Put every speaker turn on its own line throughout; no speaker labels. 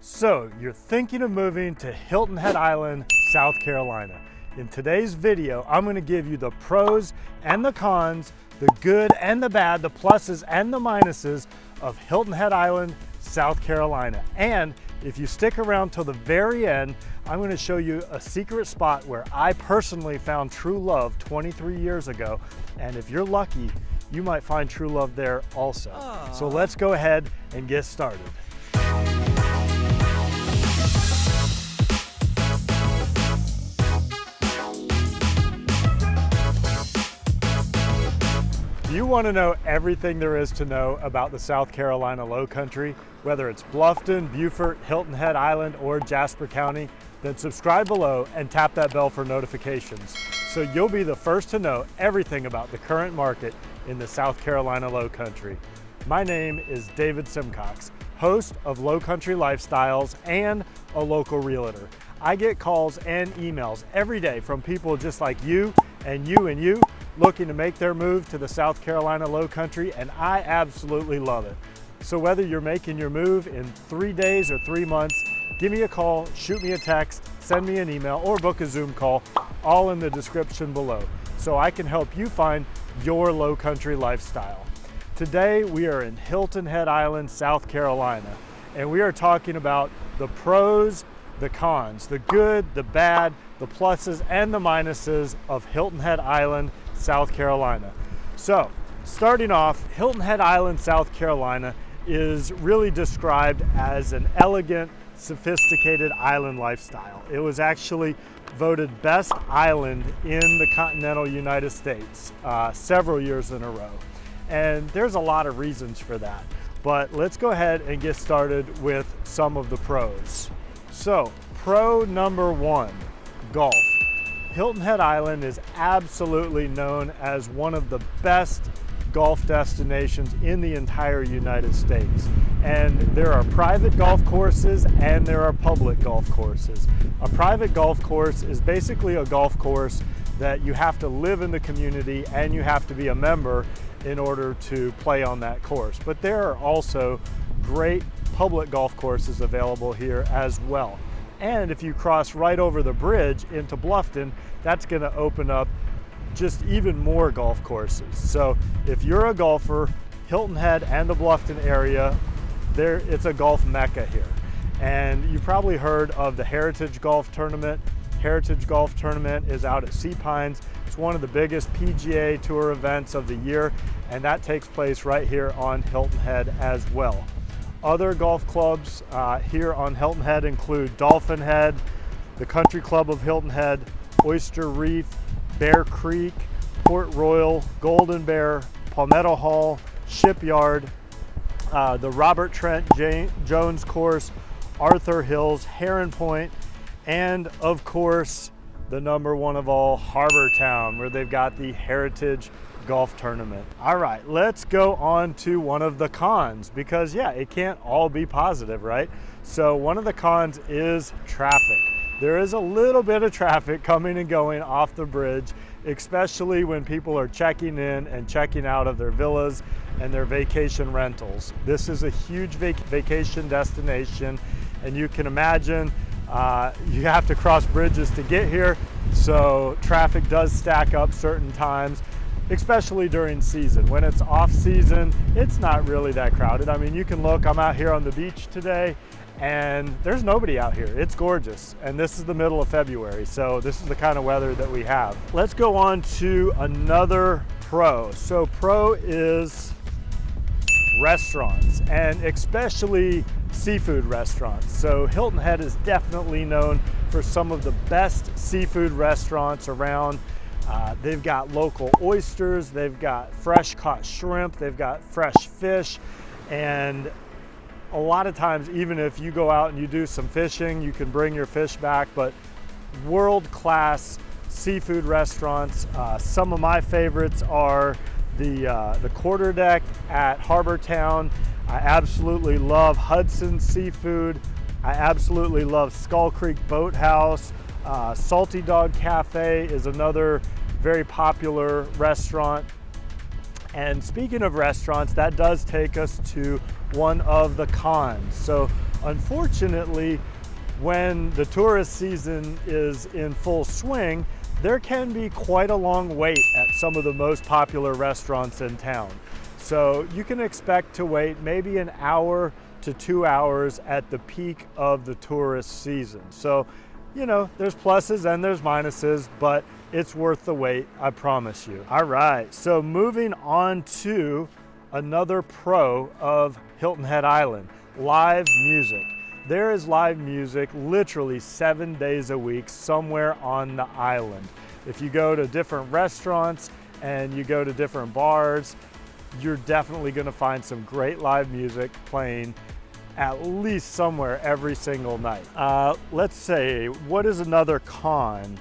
So you're thinking of moving to Hilton Head Island, South Carolina. In today's video, I'm going to give you the pros and the cons, the good and the bad, the pluses and the minuses of Hilton Head Island, South Carolina. And if you stick around till the very end, I'm going to show you a secret spot where I personally found true love 23 years ago. And if you're lucky, you might find true love there also. Aww. So let's go ahead and get started. You want to know everything there is to know about the South Carolina Low Country, whether it's Bluffton, Beaufort, Hilton Head Island, or Jasper County, then subscribe below and tap that bell for notifications so you'll be the first to know everything about the current market in the South Carolina Low Country. My name is David Simcox, host of Low Country Lifestyles and a local realtor. I get calls and emails every day from people just like you and you and you looking to make their move to the South Carolina Low Country, and I absolutely love it. So whether you're making your move in 3 days or 3 months, give me a call, shoot me a text, send me an email, or book a Zoom call, all in the description below, so I can help you find your low country lifestyle. Today we are in Hilton Head Island, South Carolina, and we are talking about the pros, the cons, the good, the bad, the pluses and the minuses of Hilton Head Island, South Carolina. So starting off, Hilton Head Island, South Carolina is really described as an elegant, sophisticated island lifestyle. It was actually voted best island in the continental United States several years in a row. And there's a lot of reasons for that. But let's go ahead and get started with some of the pros. So pro number one, golf. Hilton Head Island is absolutely known as one of the best golf destinations in the entire United States. And there are private golf courses and there are public golf courses. A private golf course is basically a golf course that you have to live in the community and you have to be a member in order to play on that course. But there are also great public golf courses available here as well. And if you cross right over the bridge into Bluffton, that's going to open up just even more golf courses. So if you're a golfer, Hilton Head and the Bluffton area, it's a golf mecca here. And you probably heard of the Heritage Golf Tournament. Heritage Golf Tournament is out at Sea Pines. It's one of the biggest PGA Tour events of the year, and that takes place right here on Hilton Head as well. Other golf clubs here on Hilton Head include Dolphin Head, the Country Club of Hilton Head, Oyster Reef, Bear Creek, Port Royal, Golden Bear, Palmetto Hall, Shipyard, the Robert Trent Jones Course, Arthur Hills, Heron Point, and of course, the number one of all, Harbor Town, where they've got the Heritage Golf Tournament. All right, let's go on to one of the cons, because yeah, it can't all be positive, right? So one of the cons is traffic. There is a little bit of traffic coming and going off the bridge, especially when people are checking in and checking out of their villas and their vacation rentals. This is a huge vacation destination, and you can imagine you have to cross bridges to get here, so traffic does stack up certain times, especially during season. When it's off season, it's not really that crowded. I mean, you can look, I'm out here on the beach today and there's nobody out here. It's gorgeous. And this is the middle of February, so this is the kind of weather that we have. Let's go on to another pro. So pro is restaurants, and especially seafood restaurants. So Hilton Head is definitely known for some of the best seafood restaurants around. They've got local oysters, they've got fresh caught shrimp, they've got fresh fish, and a lot of times, even if you go out and you do some fishing, you can bring your fish back, but world-class seafood restaurants. Some of my favorites are the Quarter Deck at Harbor Town. I absolutely love Hudson Seafood. I absolutely love Skull Creek Boathouse. Salty Dog Cafe is another very popular restaurant. And speaking of restaurants, that does take us to one of the cons. So Unfortunately, when the tourist season is in full swing, there can be quite a long wait at some of the most popular restaurants in town. So you can expect to wait maybe an hour to 2 hours at the peak of the tourist season. So, you know, there's pluses and there's minuses, but it's worth the wait, I promise you. All right, so moving on to another pro of Hilton Head Island, live music. There is live music literally 7 days a week somewhere on the island. If you go to different restaurants and you go to different bars, you're definitely gonna find some great live music playing at least somewhere every single night. Let's say, what is another con?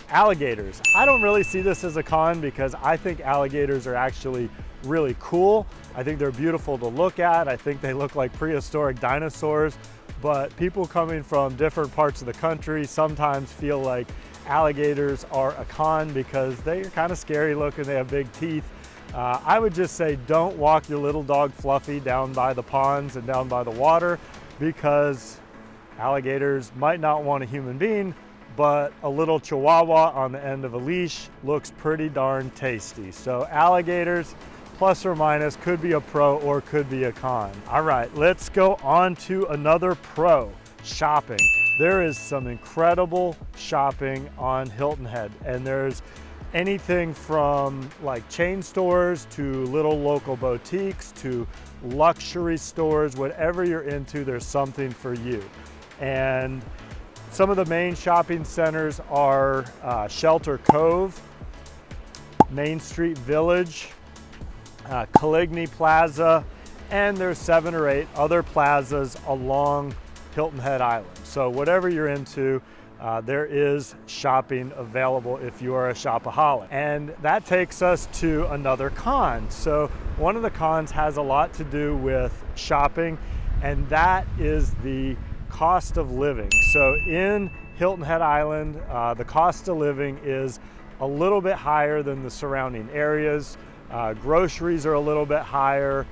Alligators. I don't really see this as a con because I think alligators are actually really cool. I think they're beautiful to look at. I think they look like prehistoric dinosaurs, but people coming from different parts of the country sometimes feel like alligators are a con because they're kind of scary looking. They have big teeth. I would just say don't walk your little dog Fluffy down by the ponds and down by the water because alligators might not want a human being, but a little chihuahua on the end of a leash looks pretty darn tasty. So alligators, plus or minus, could be a pro or could be a con. All right, let's go on to another pro, shopping. There is some incredible shopping on Hilton Head, and there's anything from like chain stores to little local boutiques to luxury stores. Whatever you're into, there's something for you. And some of the main shopping centers are Shelter Cove, Main Street Village, Caligny Plaza, and there's 7 or 8 other plazas along Hilton Head Island. So whatever you're into, there is shopping available if you are a shopaholic. And that takes us to another con. So one of the cons has a lot to do with shopping, and that is the cost of living. So in Hilton Head Island, the cost of living is a little bit higher than the surrounding areas. Groceries are a little bit higher,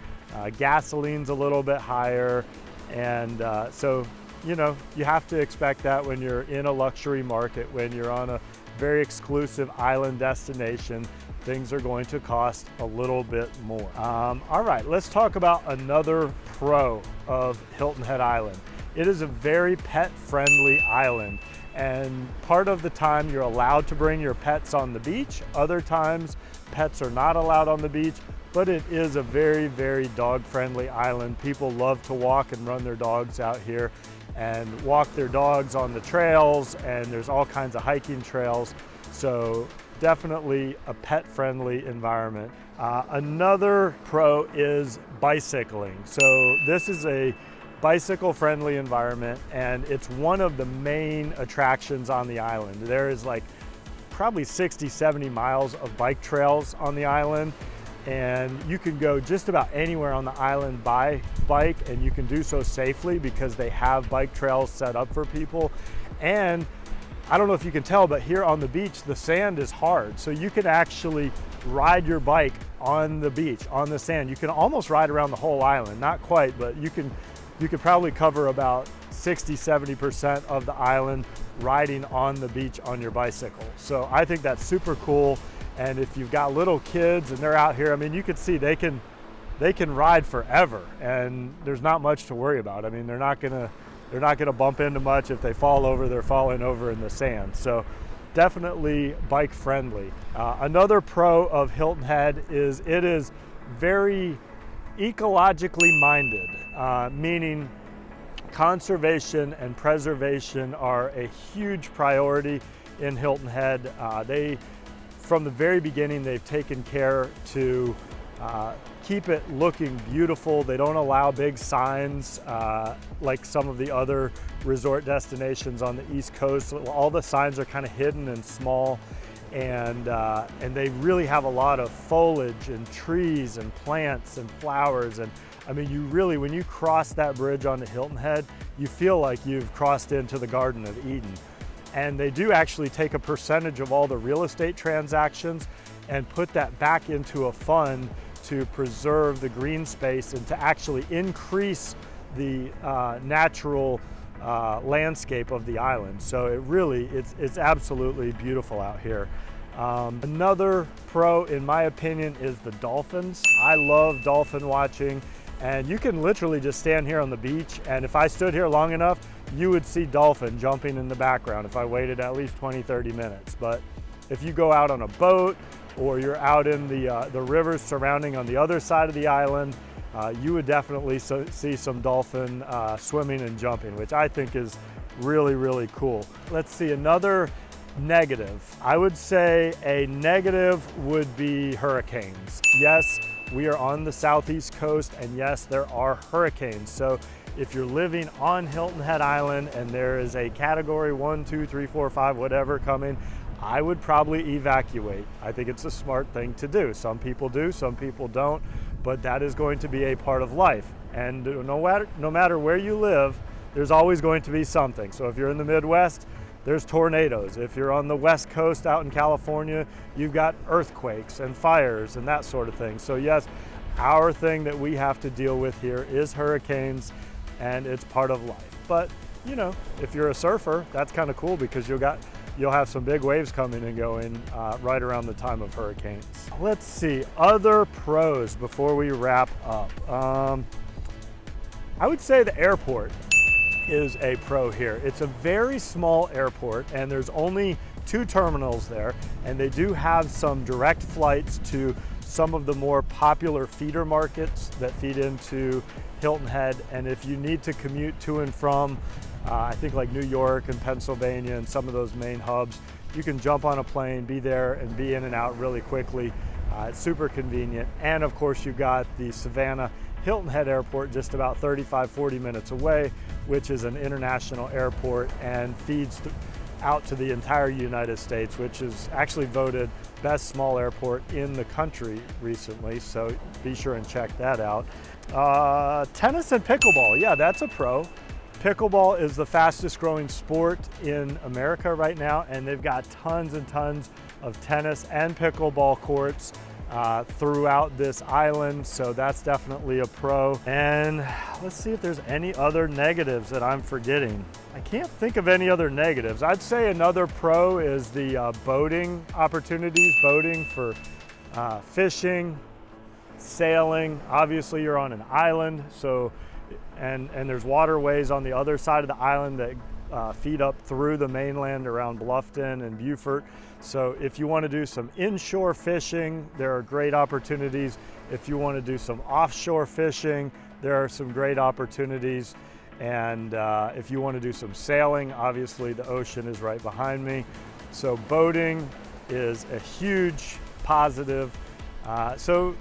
gasoline's a little bit higher, and so you know, you have to expect that when you're in a luxury market, when you're on a very exclusive island destination, things are going to cost a little bit more. All right, let's talk about another pro of Hilton Head Island. It is a very pet-friendly island, and part of the time you're allowed to bring your pets on the beach. Other times, pets are not allowed on the beach, but it is a very, very dog-friendly island. People love to walk and run their dogs out here and walk their dogs on the trails, and there's all kinds of hiking trails. So definitely a pet-friendly environment. Another pro is bicycling. So this is a bicycle-friendly environment, and it's one of the main attractions on the island. There is like probably 60, 70 miles of bike trails on the island, and you can go just about anywhere on the island by bike, and you can do so safely because they have bike trails set up for people. And I don't know if you can tell, but here on the beach, the sand is hard. So you can actually ride your bike on the beach, on the sand. You can almost ride around the whole island, not quite, but you could probably cover about 60, 70% of the island riding on the beach on your bicycle. So I think that's super cool. And if you've got little kids and they're out here, I mean, you can see they can ride forever, and there's not much to worry about. I mean, they're not gonna bump into much. If they fall over, they're falling over in the sand. So definitely bike friendly. Another pro of Hilton Head is it is very ecologically minded, meaning conservation and preservation are a huge priority in Hilton Head. From the very beginning, they've taken care to keep it looking beautiful. They don't allow big signs like some of the other resort destinations on the East Coast. All the signs are kind of hidden and small, and they really have a lot of foliage and trees and plants and flowers. And I mean, you really, when you cross that bridge onto Hilton Head, you feel like you've crossed into the Garden of Eden. And they do actually take a percentage of all the real estate transactions and put that back into a fund to preserve the green space and to actually increase the natural landscape of the island. So it's absolutely beautiful out here. Another pro, in my opinion, is the dolphins. I love dolphin watching, and you can literally just stand here on the beach, and if I stood here long enough, you would see dolphin jumping in the background if I waited at least 20-30 minutes. But if you go out on a boat or you're out in the rivers surrounding on the other side of the island, you would definitely see some dolphin swimming and jumping, which I think is really, really cool. Let's see, another negative. I would say a negative would be hurricanes. Yes, we are on the southeast coast, and yes, there are hurricanes. So if you're living on Hilton Head Island and there is a category 1, 2, 3, 4, 5, whatever coming, I would probably evacuate. I think it's a smart thing to do. Some people do, some people don't, but that is going to be a part of life. And no matter where you live, there's always going to be something. So if you're in the Midwest, there's tornadoes. If you're on the West Coast out in California, you've got earthquakes and fires and that sort of thing. So yes, our thing that we have to deal with here is hurricanes, and it's part of life. But you know, if you're a surfer, that's kind of cool because you'll have some big waves coming and going right around the time of hurricanes. Let's see, other pros before we wrap up. I would say the airport is a pro here. It's a very small airport, and there's only 2 terminals there, and they do have some direct flights to some of the more popular feeder markets that feed into Hilton Head. And if you need to commute to and from, I think like New York and Pennsylvania and some of those main hubs, you can jump on a plane, be there, and be in and out really quickly. It's super convenient. And of course, you've got the Savannah Hilton Head Airport just about 35-40 minutes away, which is an international airport and feeds out to the entire United States, which is actually voted best small airport in the country recently, so be sure and check that out. Tennis and pickleball, yeah, that's a pro. Pickleball is the fastest growing sport in America right now, and they've got tons and tons of tennis and pickleball courts throughout this island, so that's definitely a pro. And let's see if there's any other negatives that I'm forgetting. I can't think of any other negatives. I'd say another pro is the boating opportunities, boating for fishing, sailing. Obviously you're on an island, so and there's waterways on the other side of the island that feed up through the mainland around Bluffton and Beaufort. So if you want to do some inshore fishing, there are great opportunities. If you want to do some offshore fishing, there are some great opportunities. And if you want to do some sailing, obviously the ocean is right behind me. So boating is a huge positive. So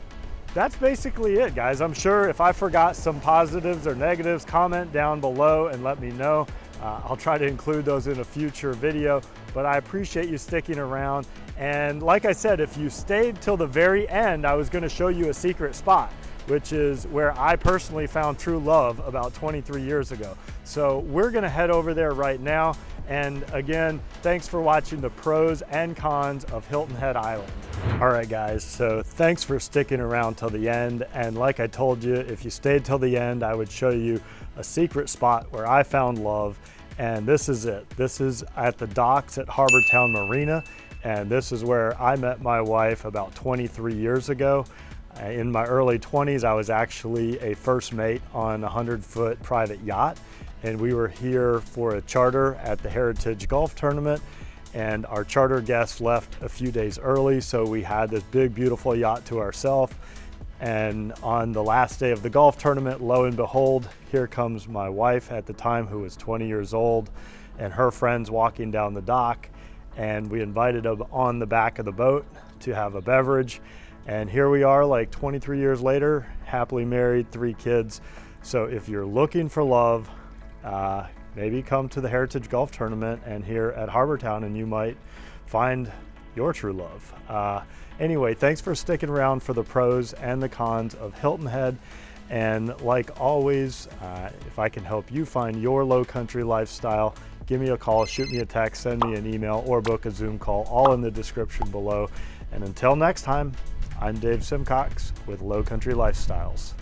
that's basically it, guys. I'm sure if I forgot some positives or negatives, comment down below and let me know. I'll try to include those in a future video, but I appreciate you sticking around. And like I said, if you stayed till the very end, I was going to show you a secret spot, which is where I personally found true love about 23 years ago. So we're going to head over there right now. And again, thanks for watching the pros and cons of Hilton Head Island. All right, guys, so thanks for sticking around till the end. And like I told you, if you stayed till the end, I would show you a secret spot where I found love. And this is it. This is at the docks at Harbor Town Marina. And this is where I met my wife about 23 years ago. In my early 20s, I was actually a first mate on a 100-foot private yacht. And we were here for a charter at the Heritage Golf Tournament. And our charter guests left a few days early, so we had this big, beautiful yacht to ourselves. And on the last day of the golf tournament, lo and behold, here comes my wife at the time, who was 20 years old, and her friends walking down the dock. And we invited them on the back of the boat to have a beverage. And here we are, like 23 years later, happily married, 3 kids. So if you're looking for love, maybe come to the Heritage Golf Tournament and here at Harbor Town, and you might find your true love. Anyway, thanks for sticking around for the pros and the cons of Hilton Head. And like always, if I can help you find your low country lifestyle, give me a call, shoot me a text, send me an email, or book a Zoom call, all in the description below. And until next time, I'm Dave Simcox with Low Country Lifestyles.